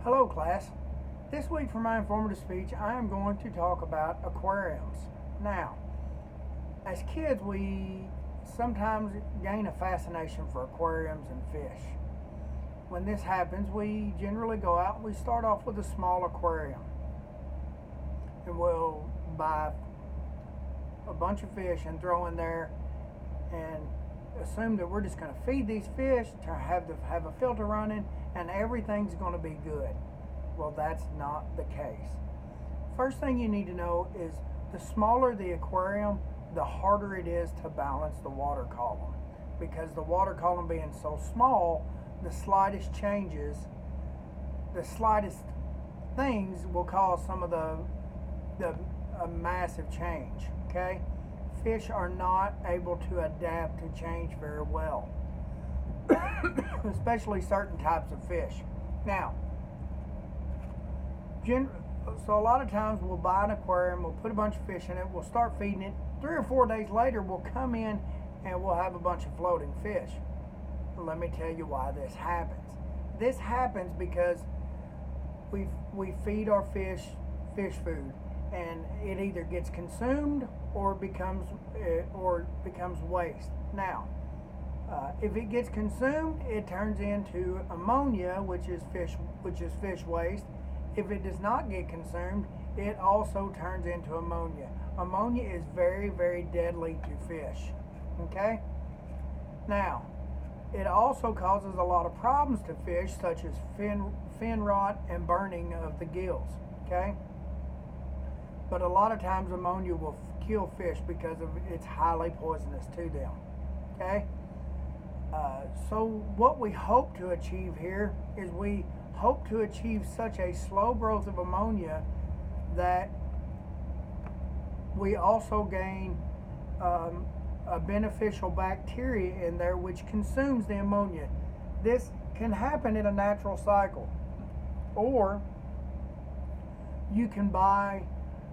Hello class. This week for my informative speech I am going to talk about aquariums. Now, as kids we sometimes gain a fascination for aquariums and fish. When this happens we generally go out and we start off with a small aquarium. And we'll buy a bunch of fish and throw in there and assume that we're just going to feed these fish, to have a filter running, and everything's going to be good. Well, that's not the case. First thing you need to know is the smaller the aquarium, the harder it is to balance the water column, because the water column being so small, the slightest changes, the slightest things will cause some of a massive change. Okay? Fish are not able to adapt to change very well, especially certain types of fish. Now, so a lot of times we'll buy an aquarium, we'll put a bunch of fish in it, we'll start feeding it. 3 or 4 days later, we'll come in and we'll have a bunch of floating fish. Let me tell you why this happens. This happens because we feed our fish food, and it either gets consumed or becomes waste. Now, if it gets consumed, it turns into ammonia, which is fish waste. If it does not get consumed, it also turns into ammonia. Ammonia is very, very deadly to fish. Okay? Now, it also causes a lot of problems to fish, such as fin rot and burning of the gills. Okay? But a lot of times ammonia will kill fish because it's highly poisonous to them. Okay? So what we hope to achieve here is we hope to achieve such a slow growth of ammonia that we also gain a beneficial bacteria in there which consumes the ammonia. This can happen in a natural cycle, or you can buy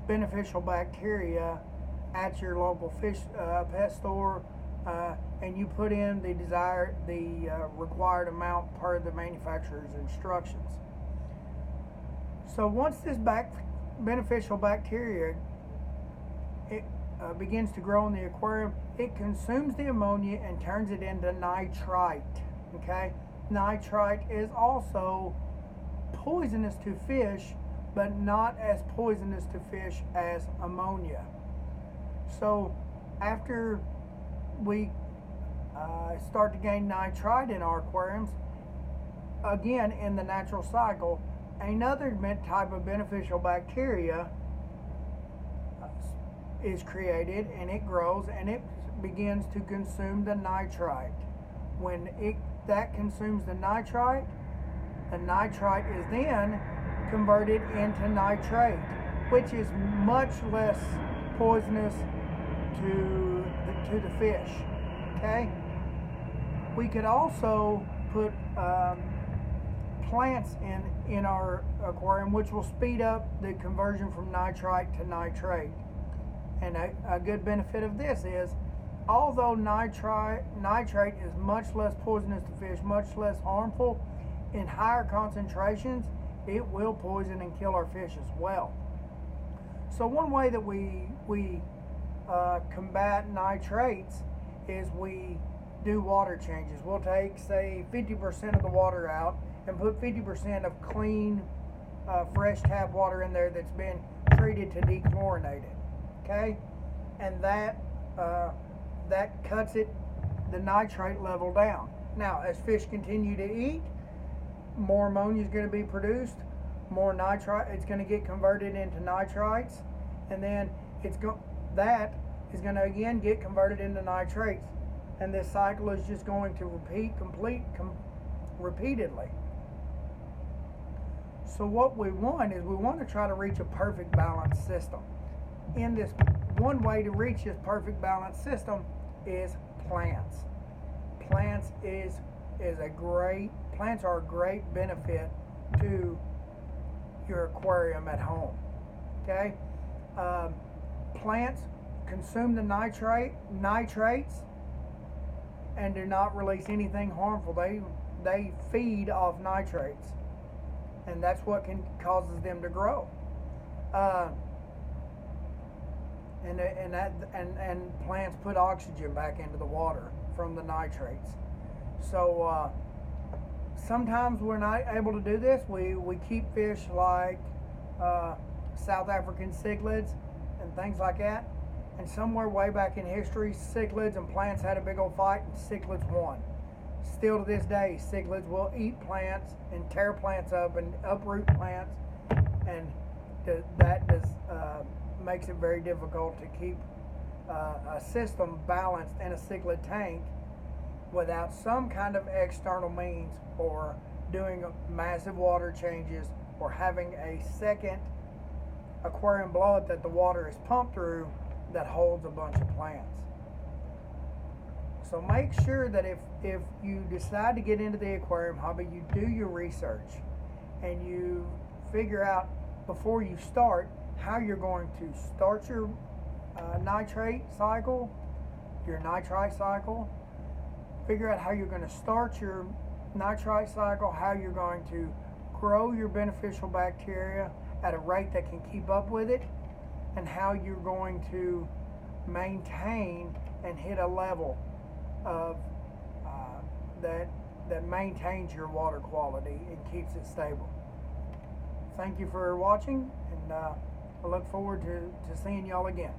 beneficial bacteria at your local fish pet store, and you put in the required amount per the manufacturer's instructions. So once this beneficial bacteria begins to grow in the aquarium, it consumes the ammonia and turns it into nitrite. Okay, nitrite is also poisonous to fish, but not as poisonous to fish as ammonia. So after we start to gain nitrite in our aquariums, again in the natural cycle, another type of beneficial bacteria is created, and it grows and it begins to consume the nitrite. When that consumes the nitrite is then converted into nitrate, which is much less poisonous to the fish. Okay? We could also put plants in our aquarium, which will speed up the conversion from nitrite to nitrate. And a good benefit of this is, although nitrate is much less poisonous to fish, much less harmful, in higher concentrations it will poison and kill our fish as well. So one way that we combat nitrates is we do water changes. We'll take, say, 50% of the water out and put 50% of clean, fresh tap water in there that's been treated to dechlorinated. Okay, and that cuts the nitrate level down. Now, as fish continue to eat, more ammonia is going to be produced, more nitrite. It's going to get converted into nitrites, and then that is going to again get converted into nitrates, and this cycle is just going to repeat repeatedly. So what we want is we want to try to reach a perfect balanced system. In this, one way to reach this perfect balanced system is plants. Plants are a great benefit to your aquarium at home. Okay, plants consume the nitrates and do not release anything harmful. They feed off nitrates. and that's what causes them to grow. And plants put oxygen back into the water from the nitrates. So sometimes we're not able to do this. We keep fish like South African cichlids and things like that. And somewhere way back in history, cichlids and plants had a big old fight, and cichlids won. Still to this day, cichlids will eat plants and tear plants up and uproot plants, and that makes it very difficult to keep a system balanced in a cichlid tank without some kind of external means, or doing massive water changes, or having a second aquarium blow-up that the water is pumped through that holds a bunch of plants. So make sure that if you decide to get into the aquarium hobby, you do your research and you figure out before you start how you're going to start your nitrate cycle, your nitrite cycle. Figure out how you're going to start your nitrite cycle, how you're going to grow your beneficial bacteria at a rate that can keep up with it, and how you're going to maintain and hit a level of that maintains your water quality and keeps it stable. Thank you for watching, and I look forward to seeing y'all again.